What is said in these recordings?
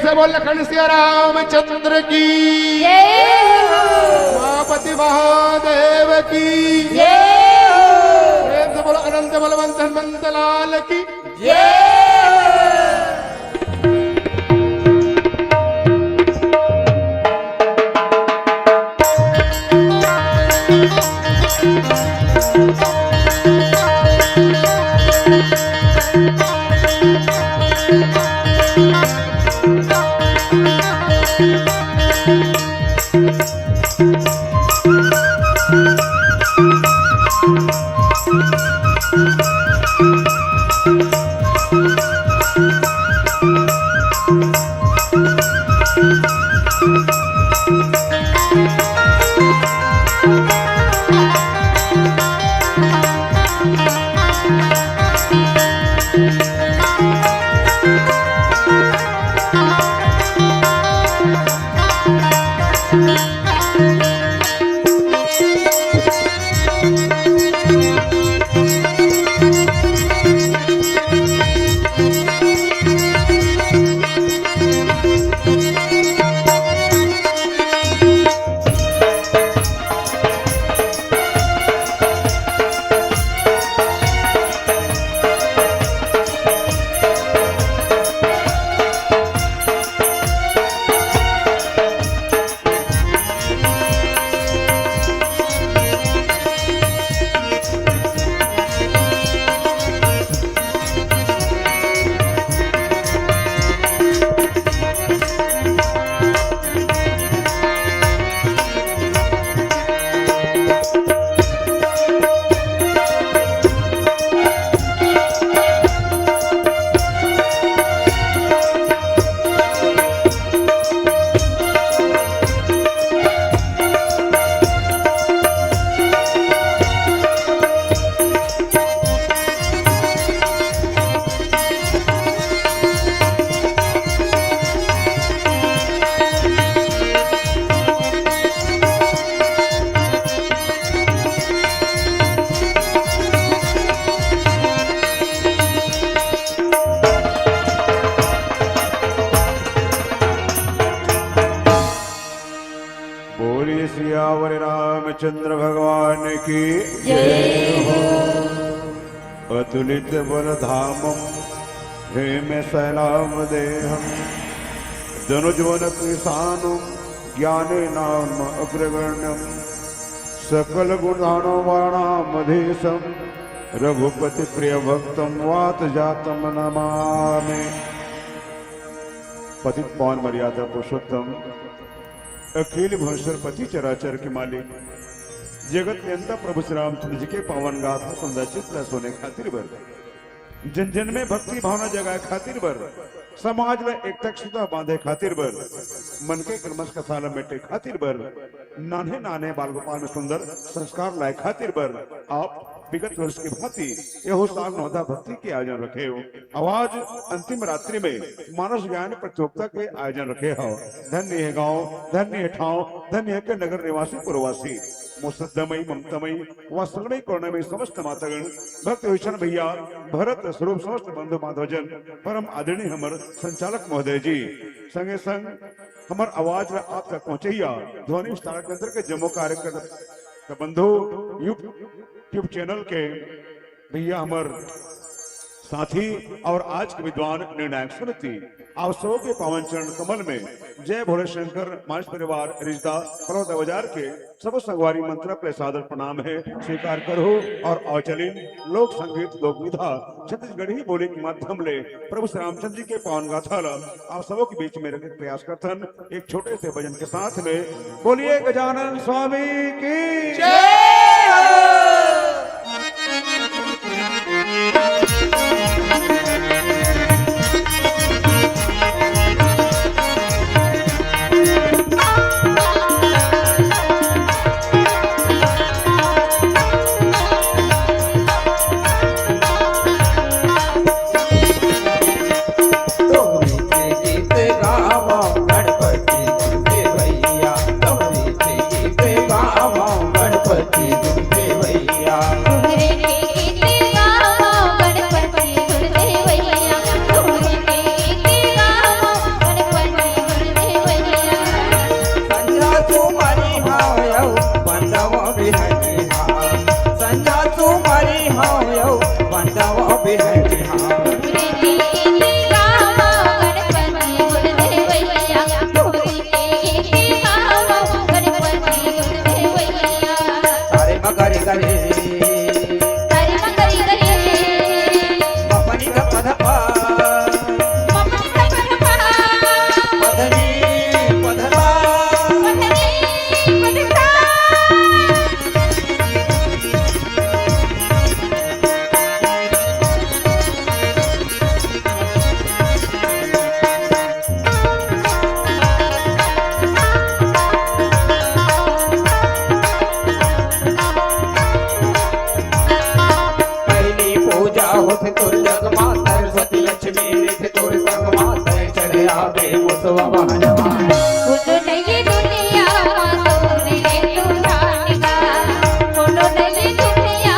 से बोल लखन सिया रामचंद्र की उमापति महादेव की प्रेम से बोलो अनंत बलवंत हनुमंत लाल की सियावर रामचंद्र भगवान की अतुलित बल धामम हे में सैलाम देहम धनुजवन किसानुम ज्ञाने नाम अग्रगण्यम सकल गुणानो वाणामधीशम रघुपति प्रिय भक्तम वात जातम नमामि। पतित पावन मर्यादा पुरुषोत्तम अखिल भुवनेश्वर पति चराचर के मालिक जगत नियंता प्रभु श्री रामचंद्र जी के पावन गाथा सुंदर चित्र सोने खातिर बर जन जन में भक्ति भावना जगाए खातिर बर समाज में एकता बांधे खातिर बर मन के कर्मश कसाल मेटे खातिर बर नाने नाने बाल गोपाल में सुंदर संस्कार लाए खातिर बर आप विगत वर्ष की भांति यह साल नौदा भक्ति के आयोजन रखे हो। आवाज अंतिम रात्रि में मानस ज्ञान प्रतियोगिता के आयोजन रखे हो। धन्य है गांव, धन्य है ठाव, धन्य है के नगर निवासी पुरवासी मुसद्दमयी ममतमयी वात्सल्यमयी करुणामयी समस्त मातागण भक्त विषण भैया भरत स्वरूप समस्त बंधु माधवजन परम आदरणीय हमर संचालक महोदय जी संगे संग हमर आवाज आप तक पहुंचैया ध्वनि विस्तार केंद्र के जम्मू कार्यक्रम बंधु यूट्यूब चैनल के भैया हमर साथी और आज के विद्वान निर्णायक समिति आप सबों के पावन चरण कमल में जय भोले शंकर मानस परिवार रिश्ता पर्वत बाजार के सब संगवारी मंत्र पे सादर प्रणाम है स्वीकार करो और अवचलिन लोक संगीत लोक विधा छत्तीसगढ़ी बोली के माध्यम ले प्रभु श्री रामचंद्र जी के पावन गाथा आप सबों के बीच में रखने प्रयास करथन एक छोटे से भजन के साथ में बोलिए गजानन स्वामी की जय। गणपति तू मारी हाव यौ बंदव बिहनी हा संजा तू मारी हाव यौ बंदव बिहनी हा गरे गरे मपनी का पधपा पधनी पधपा होते तोर जग माता सरस्वती लक्ष्मी थे तोर संग माता चढ़े आवे मुसवा बहनवा बोलो नहीं दुनिया तोरे तू जानेगा बोलो नहीं दुनिया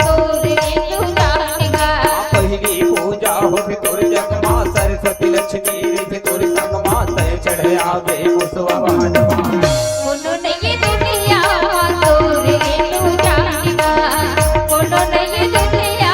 तोरे तू जानेगा पहली पूजा होते तोर जग माता सरस्वती लक्ष्मी थे तोर संग माता चढ़े आवे मुसवा बहनवा बोलो नहीं दुनिया तोरे तू जानेगा बोलो नहीं दुनिया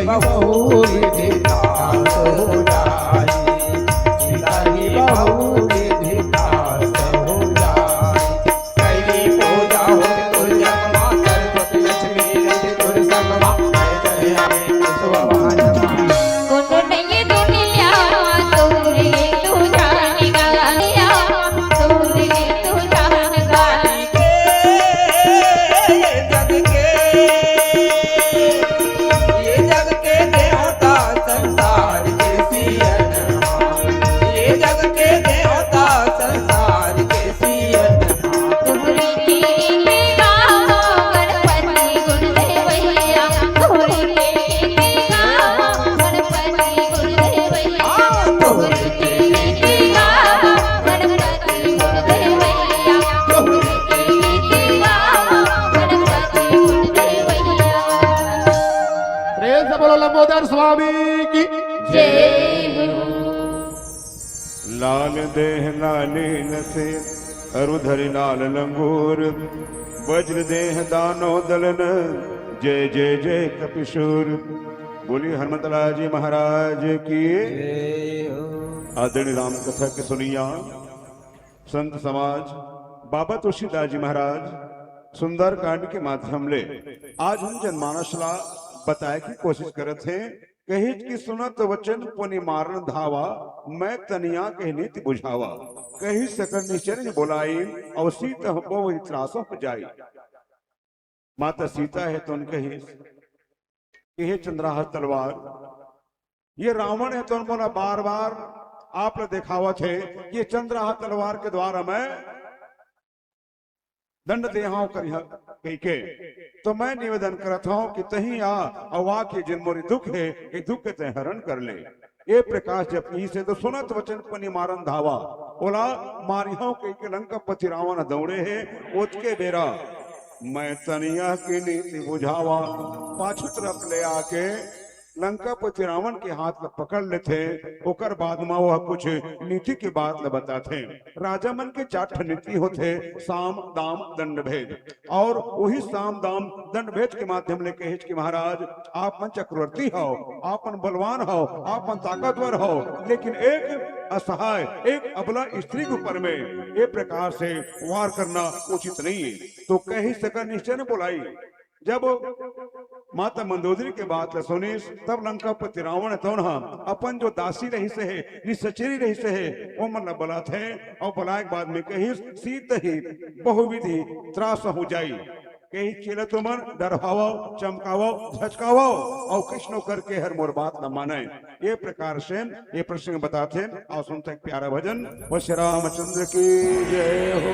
बहुरी धिकार हो जाए सीताही बहुरी धिकार हो जाए कैली पूजा होते तुर जग माता सरस्वती लक्ष्मी रहते तुर संग माता चढ़े आवे मुसवा बहनवा बोलो नहीं दुनिया तोरे तू जानेगा तोरे तू जानेगा लंबोदर स्वामी की जय लाल देह लाले नसे अरुधरि लाल लंगूर वज्र देह दानो दलन जय जय जय कपिशूर। बोलिए हनुमतलाल जी महाराज की। आदरणीय राम कथा के सुनिया संत समाज बाबा तुलसीदास जी महाराज सुंदर कांड के माध्यम ले आज हम जनमानस ला बताए की कोशिश करत हैं। कहित की सुनत वचन पुनि मारन धावा मैं तनिया कहनी ति बुझावा कही सकन निश्चर बोलाई और सीता हो त्रास हो जाई। माता सीता है तो उनके ही चंद्राहर तलवार ये रावण है तो उन्होंने बार बार आप दिखावा थे ये चंद्राहर तलवार के द्वारा मैं दंड देहाओ कही के तो मैं निवेदन करता हूं कि तही आ अवा के जिन मोरी दुख है ये दुख ते हरण कर ले। ये प्रकाश जब ई से तो सुनत वचन पनि मारन धावा बोला मारियों के लंका पति रावण दौड़े है उसके बेरा मैं तनिया की नीति बुझावा पाछू तरफ ले आके लंकापति रावण के हाथ में पकड़ लेते ओकर बाद में वह कुछ नीति की बात न बताते। राजा मन के 4 नीति होते साम दाम दंड भेद और वही साम दाम दंड भेद के माध्यम ले कहे कि महाराज आप मन चक्रवर्ती हो आप मन बलवान हो आप मन ताकतवर हो लेकिन एक असहाय एक अबला स्त्री के ऊपर में ये प्रकार से वार करना उचित नहीं है। तो कही सका निश्चय ने बुलाई जब माता मंदोदरी के बात ल सुनिस तब लंकापति रावण तो अपन जो दासी रही से है निसचरी रही से है वो मन बला थे और बला के बाद में कही सीत ही बहुविधि त्रास हो जाई कही चेला तुमन डरवाओ चमकावो झचकावो और कृष्ण करके हर मोर बात न माने ये प्रकार से ये प्रसंग बताते हैं और सुनते एक प्यारा भजन वो श्री रामचंद्र की जय हो।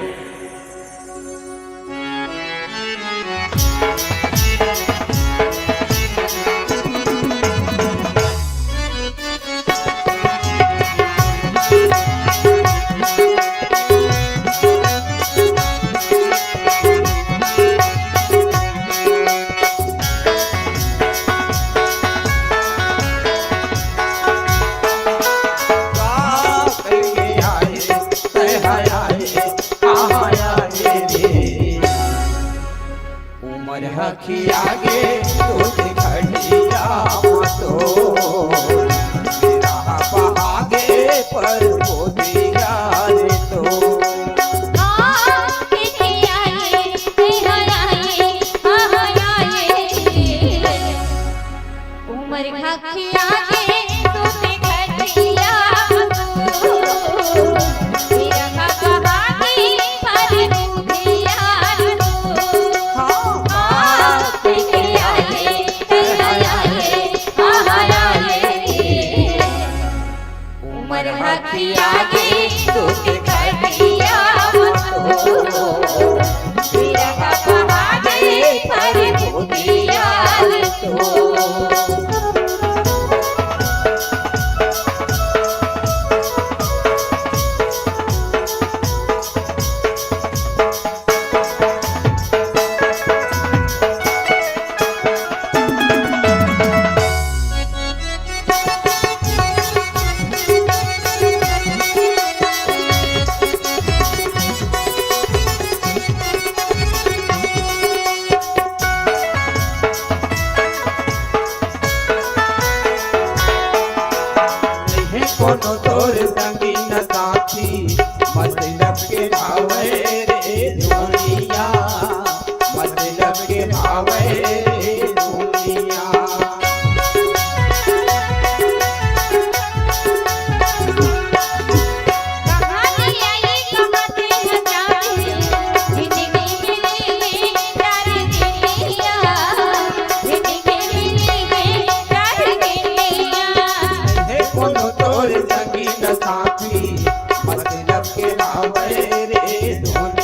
आगे खड़िया तो आगे पर दिया रे तो उमर खाकी आगे तूने खटिया मेरा काका आगे पर बुधिया उमर हाथी आगे तूने खटिया मेरा काका आगे पर बुधिया कोनो तोर संगी न साथी मतलब के भावे रे दुनिया मतलब के भावे रे दुनिया कहानी आई कहते हैं जाने जिंदगी में प्यार दुनिया जिंदगी में प्यार दुनिया हे कोनो तोर संगी न साथी मतलब के भावे रे दुनिया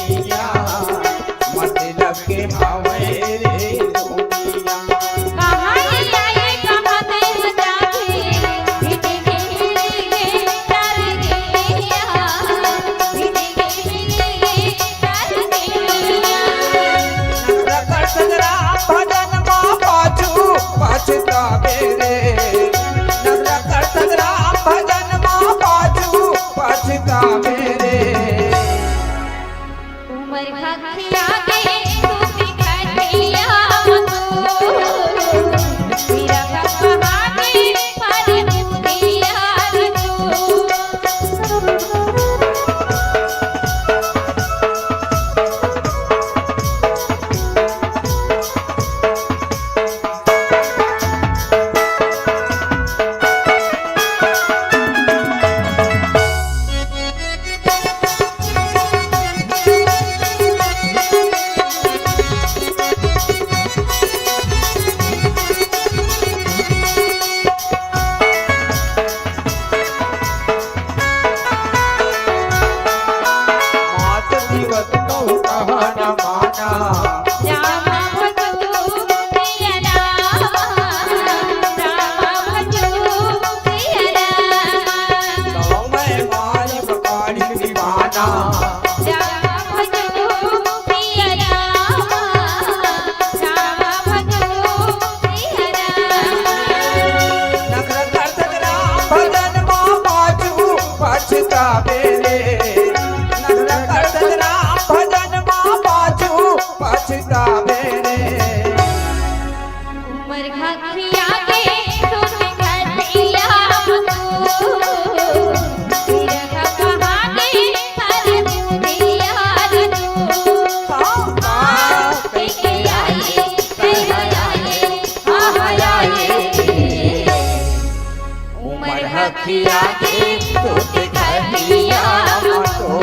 कखिया के तूत कहिया मतो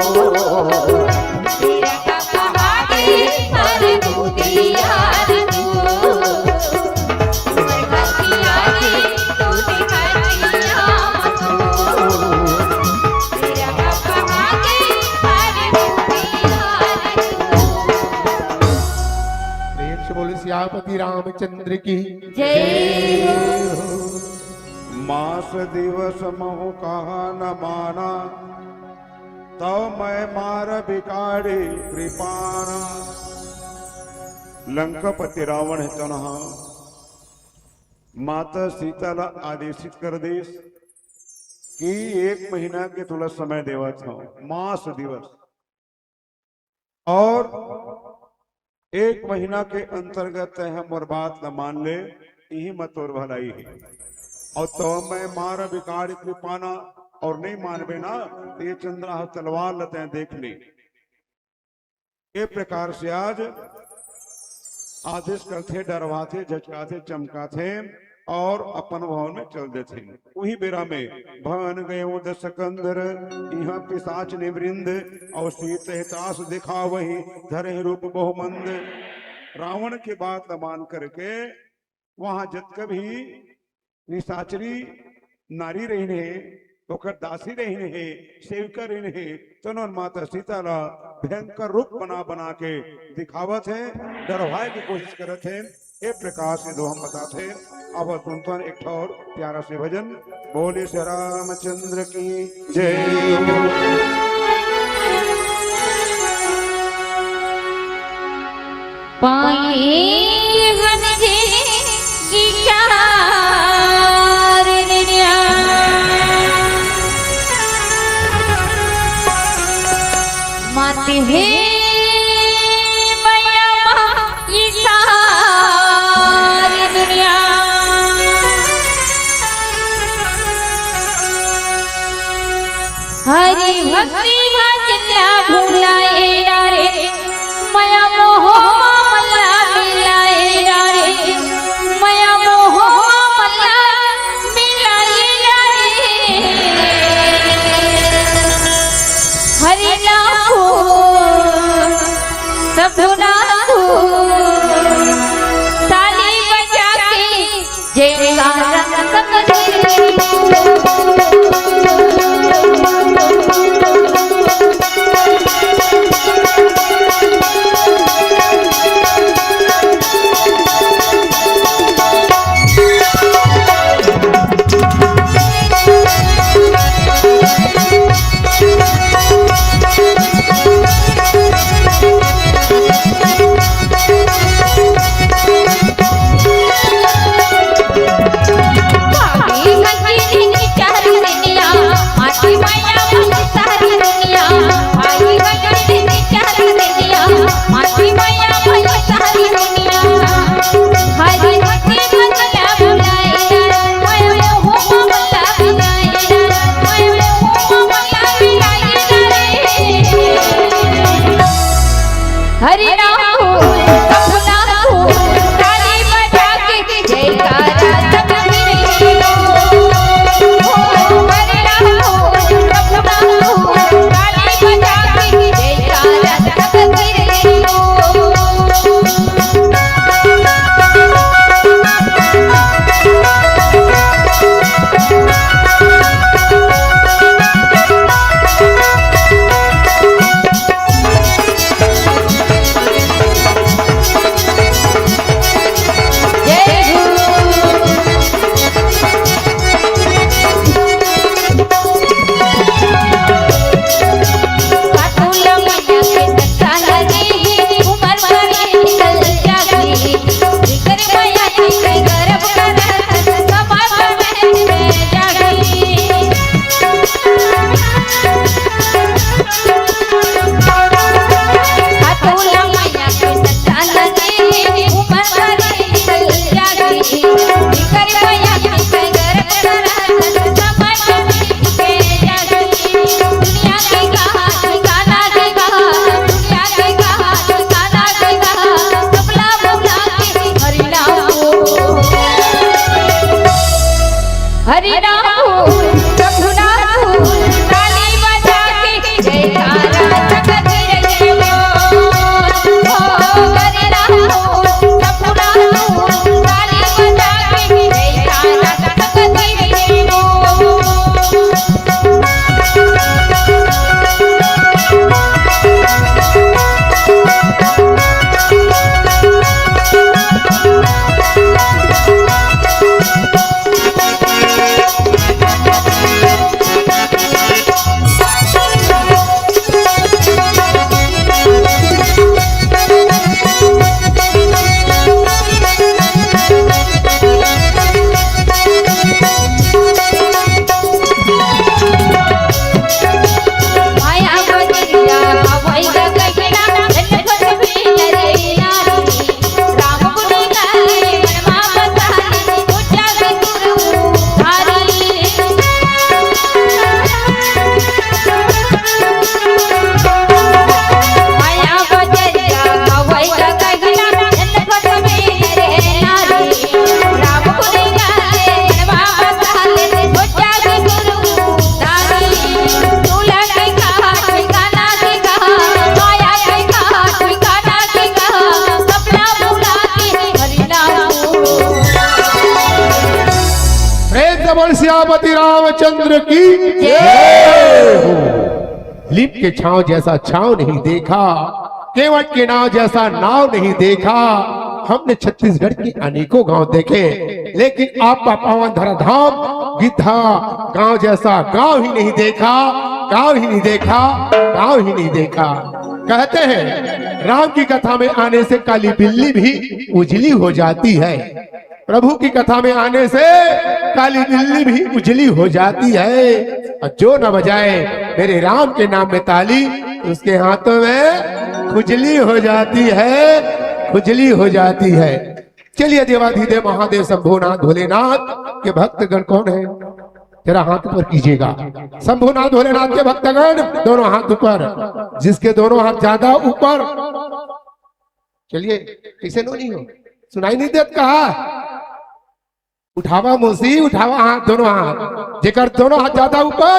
तेरा कपा के पर दूधिया तू कखिया के तूत कहिया तेरा कपा के पर दूधिया प्रेम से बोले सियापति रामचंद्र की जय मास दिवस महु कहा न माना तो मैं मार बिगाड़ी कृपाणा। लंकापति रावण है तनहा माता सीता ला आदेशित कर देश कि 1 महीना के तुला समय देवा था मास दिवस और 1 महीना के अंतर्गत है मोर बात न मान ले यही मत और भलाई है और तो मैं मार बिगाड़ कृपाना और नहीं मानबे ना तो ये चंद्रा तलवार लते देख ली। ये प्रकार से आज आदेश करते डरवाते झचकाते चमकाते और अपन भवन में चल देते। वही बेरा में भवन गए वो दशकंदर यहाँ पिशाच ने वृंद और सीतास दिखा वही धरे रूप बहुमंद। रावण की बात न मान करके वहां जत कभी निशाचरी नारी रहने तो कर दासी रहने है सेविका रहने है तनों माता सीता ला भयंकर रूप बना बना के दिखावत है डरवाए की कोशिश करत है। एक प्रकार से दो हम बताते अब सुनता एक और प्यारा से भजन बोले श्री रामचंद्र की जय। पाए हन जे गिचार निया माते हे मया ई सारी दुनिया हरि भक्ति भजन भुलाए रे मया मोह ताली बजा के जयकारा हरि राम अपना ताली बजा के जयकारा सब मेरे हरि राम अपना ताली बजा के जयकारा सब मेरे हरि राम से बोल सियापति रामचंद्र की जय हो। लीप के छांव जैसा छांव नहीं देखा, केवट के नाव जैसा नाव नहीं देखा। हमने छत्तीसगढ़ के अनेकों गांव देखे, लेकिन आपका पावन धराधाम गिद्धा गांव जैसा गांव ही नहीं देखा, गांव ही नहीं देखा, गांव ही नहीं देखा। कहते हैं राम की कथा में आने से काली बिल्ली भी उजली हो जाती है। प्रभु की कथा में आने से काली बिल्ली भी उजली हो जाती है। और जो न बजाए मेरे राम के नाम में ताली, उसके हाथों में खुजली हो जाती है, खुजली हो जाती है। चलिए देवाधिदेव महादेव शंभुनाथ भोलेनाथ के भक्तगण कौन है, जरा हाथ ऊपर कीजिएगा। शंभुनाथ भोलेनाथ के भक्तगण दोनों हाथ ऊपर, जिसके दोनों हाथ ज्यादा ऊपर। चलिए कैसे नो नहीं हो, सुनाई नहीं देत कहा। उठावा मोसी, उठावा हाथ, दोनों हाथ। जेकर दोनों हाथ ज्यादा ऊपर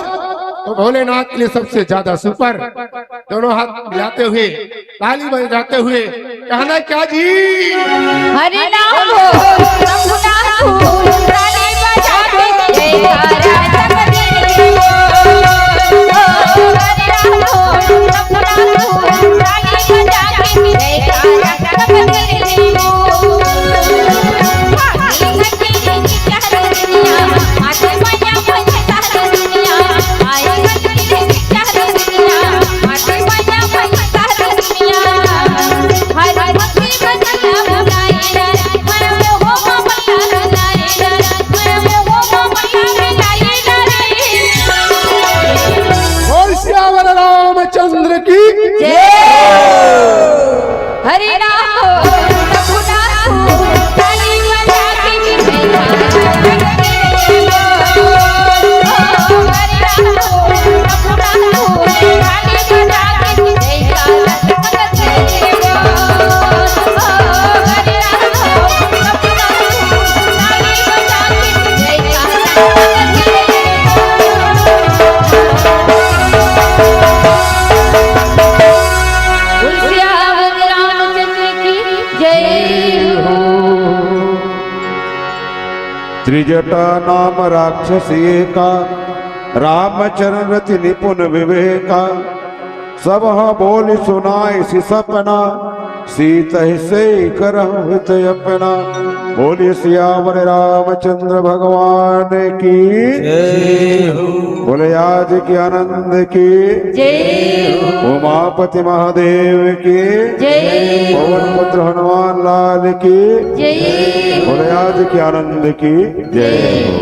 तो भोलेनाथ के लिए सबसे ज्यादा सुपर। दोनों हाथ मिलाते हुए ताली बजाते हुए कहना क्या जी, हरि नाम हो रघुनाथ हो ताली बजा के जयकारा जगदीश हो। हरि नाम हो रघुनाथ हो ताली बजा के जयकारा जगदीश हो। रामचंद्र की जय। हरि नाम हो रघुनाथ हो ताली बजा के जयकारा जगदीश हो। हरि नाम हो रघुनाथ हो ताली बजा के जयकारा जगदीश हो। हरि नाम हो रघुनाथ हो ताली बजा के जयकारा जगदीश हो। त्रिजटा नाम राक्षसी का, रामचरण रति निपुण विवेका। सब बोल सुनाए सि सपना, सीत से करहु हित अपना। बोलिए सियावर रामचंद्र भगवान की जय हो। बोले आज की आनंद की जय हो। उमापति महादेव की जय हो। पवन पुत्र हनुमान लाल की जय हो। बोले आज की आनंद की जय हो।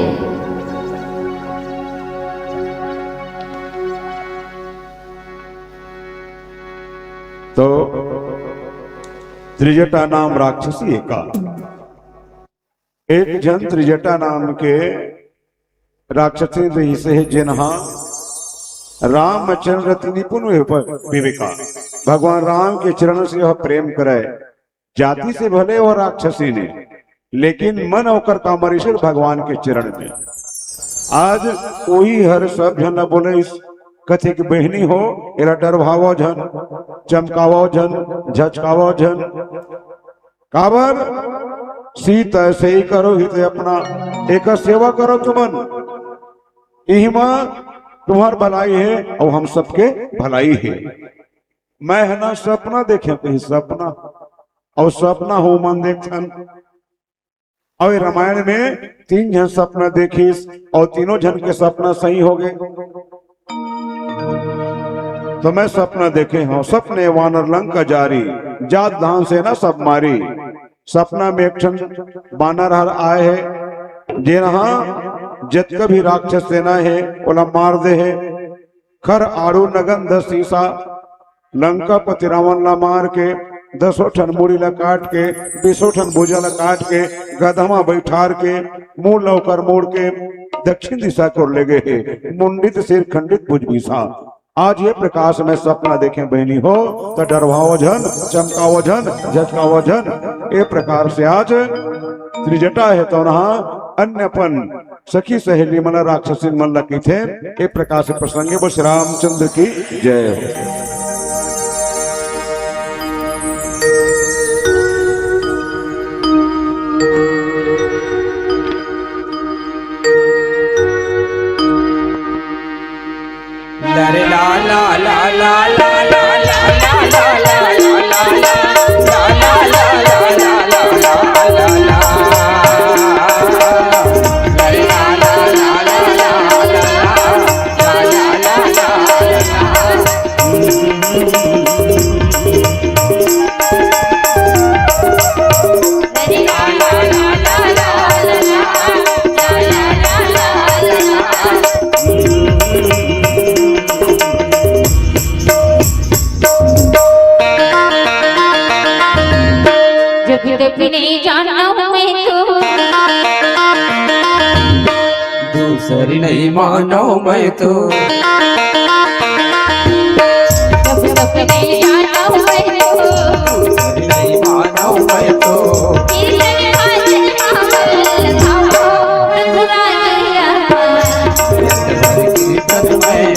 तो त्रिजटा नाम राक्षसी का एक जन त्रिजटा नाम के राक्षसी रही से जिन्हा रामचंद्र निपुण विवेका। भगवान राम के चरण से वह प्रेम करे, जाति से भले वह राक्षसी ने, लेकिन मन होकर कामरेश्वर भगवान के चरण में। आज कोई हर सब जन बोले इस कथे की बहनी हो, एरा डर भावो झन, चमकावो झन, झचकावो झन। काबर सीत ऐसे ही करो हित अपना, एक सेवा करो तुमन, यही मां तुम्हार भलाई है और हम सबके भलाई है। मैं है ना सपना देखे कहीं सपना, और सपना हो मन देखन। और रामायण में 3 जन सपना देखिस और तीनों जन के सपना सही हो गए। तो मैं सपना देखे हूं, सपने वानर लंका जारी, जात धान से ना सब मारी। सपना में एक क्षण बानर हर आए है, जेनहा जत भी राक्षस सेना है ओला मार दे है। खर आड़ू नगन 10 सीसा, लंका पति रावण ला मार के 10 ठन मूड़ी ला काट के, 20 ठन भुजा ला काट के, गधमा बैठार के, मुंह लौकर मोड़ के दक्षिण दिशा को ले गए, मुंडित सिर खंडित भुज भीसा। आज ये प्रकाश में सपना देखें बहनी हो, तो डरवाओ झन, चमकाओ झन, झचकाओ झन। ये प्रकार से आज त्रिजटा है तो नहा अन्यपन सखी सहेली मन राक्षसी मन लकी थे। ये प्रकार से प्रसंगे बस रामचंद्र की जय हो। दूसरी नहीं मानो मैं तो दूसरी नहीं मानो मैं तो कीर्तन में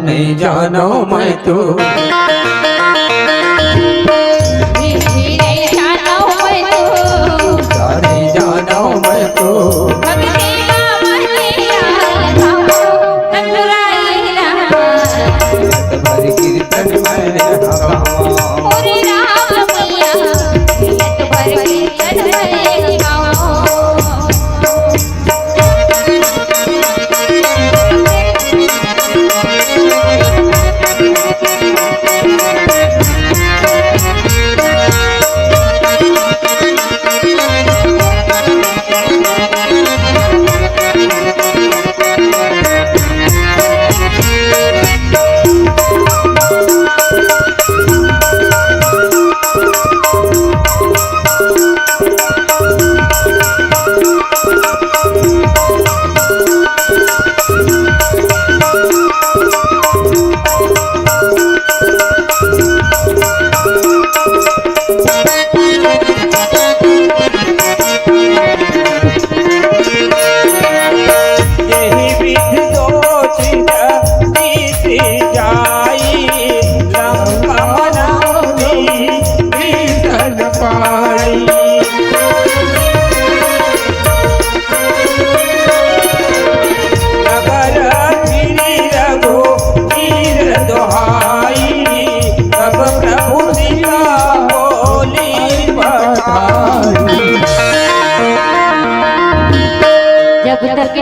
नहीं जानो मैं तो नहीं जानो मैं तो कीर्तन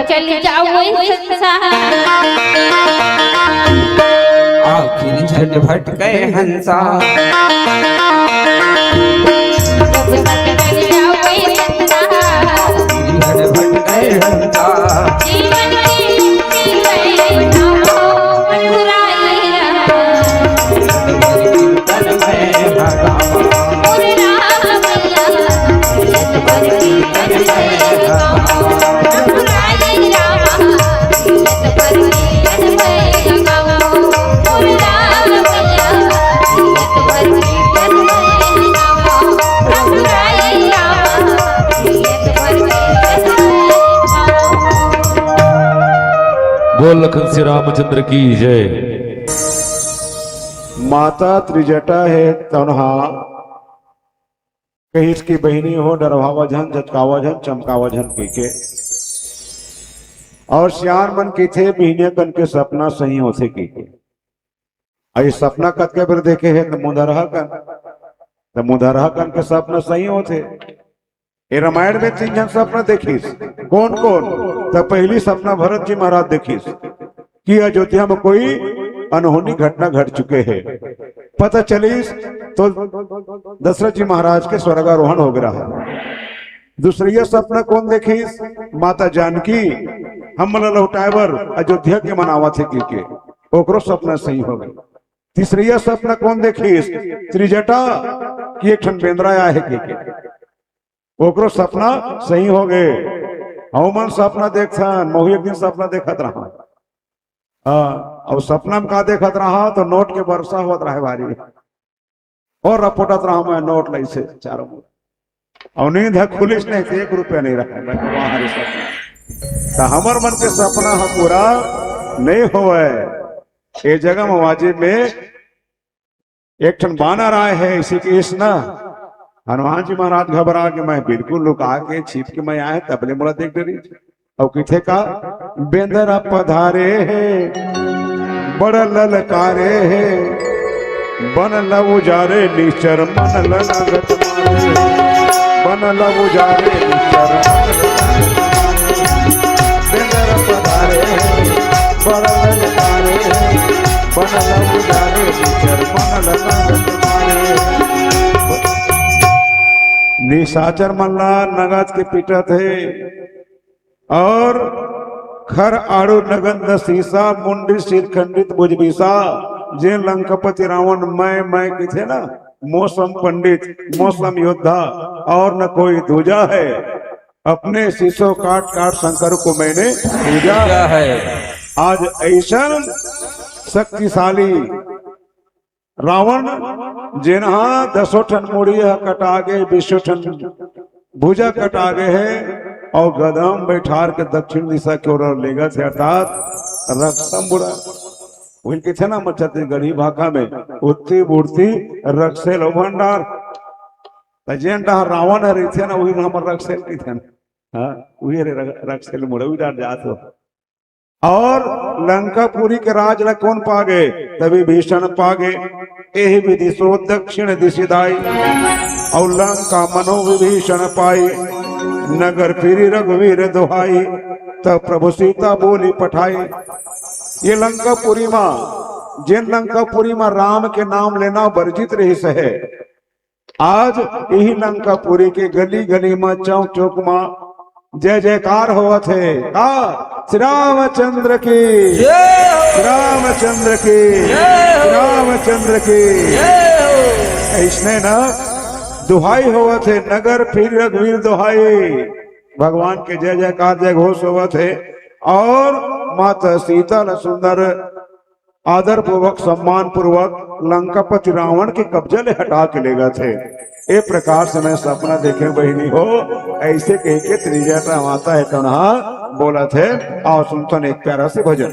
चल जाओ आखिर झट भट गए हंसा झट भट गए हंसा बोल लखन श्री रामचंद्र की जय। माता त्रिजटा है तनहा कहीं इसकी बहनी हो डरवावा झन झटकावा झन चमकावा झन पी के और सियान मन की थे बहने कन के सपना सही होते की के आई सपना कत के फिर देखे है तो मुदरहा कन के सपना सही होते। ये रामायण में 3 जन सपना देखीस। कौन कौन? तो पहली सपना भरत जी महाराज देखीस कि अयोध्या में कोई अनहोनी घटना घट चुके हैं। पता चलीस तो दशरथ जी महाराज के स्वर्गारोहण हो गया है। दूसरी सपना कौन देखीस? माता जानकी हम लौटावर अयोध्या के मनावा थे के ओकरो सपना सही हो गई। तीसरी सपना कौन देखीस? त्रिजटा की एक ठन बेंद्रा आया है के ओकरो सपना सही हो गए। हनुमान सपना देखता मोही एक दिन सपना देखत रहा। और सपना में का देखत रहा तो नोट के वर्षा होत रहा भारी और रपोटत रहा मैं नोट लाई से चारों मुड़ और नींद है खुलिस नहीं 1 रुपया नहीं रखा। मैं वहां सपना तो हमर मन के सपना हम पूरा नहीं होवे। ये जगह में वाजिब में एक ठन बानर आए है इसी के इस ना हनुमान जी महाराज घबरा के मैं बिल्कुल लुका के छिप के मैं आए तबले मोला देख डरी और किथे का बेंदरा पधारे है बड़ा ललकारे है बन लव उजारे निचर मन लगत मारे बन लव उजारे निचर बेंदरा पधारे है बड़ा ललकारे है बन लव उजारे निचर मन लगत मारे। निशाचर मल्लार नगाज के पीटत है और खर आड़ू नगंध सीसा मुंडी सिर खंडित बुजबीसा जे लंकापति रावण मैं किथे ना मौसम पंडित मौसम योद्धा और न कोई दूजा है। अपने शीशो काट काट शंकर को मैंने पूजा है। आज ऐसा शक्तिशाली रावण जिन्हा 10 ठन मुड़ी कटागे 20 ठन भुजा कटागे है और गदाम बैठार के दक्षिण दिशा की ओर लेगा थे अर्थात रक्षम बुड़ा उनके थे ना छत्तीसगढ़ी भाषा में उत्ती बुढ़ती रक्षेल भंडार जेंटा रावण हरी थे ना वही हमर रक्षेल की थे हाँ वही रक्षेल मुड़ा उड़ा जात हो। और लंकापुरी के राज ला कौन पागे? तभी भीषण पागे यही विधि सो दक्षिण दिशि दाई और लंका मनो विभीषण पाई नगर फिरी रघुवीर दुहाई तब प्रभु सीता बोली पठाई। ये लंकापुरी माँ जिन लंकापुरी माँ राम के नाम लेना वर्जित रही है। आज यही लंकापुरी के गली गली में चौक चौक में जय जयकार हुआ थे श्री रामचंद्र की श्री रामचंद्र की श्री रामचंद्र की इसने ना दुहाई हुआ थे नगर फिर रघुवीर दुहाई भगवान के जय जयकार जय घोष हुआ थे। और माता सीता न सुंदर आदर पूर्वक सम्मान पूर्वक लंकापति रावण के कब्जे ले हटा के ले गए थे। ए प्रकार से मैं सपना देखे बहिनी हो ऐसे कह के त्रिजटा माता है तो बोला थे और सुनता एक प्यारा से भजन।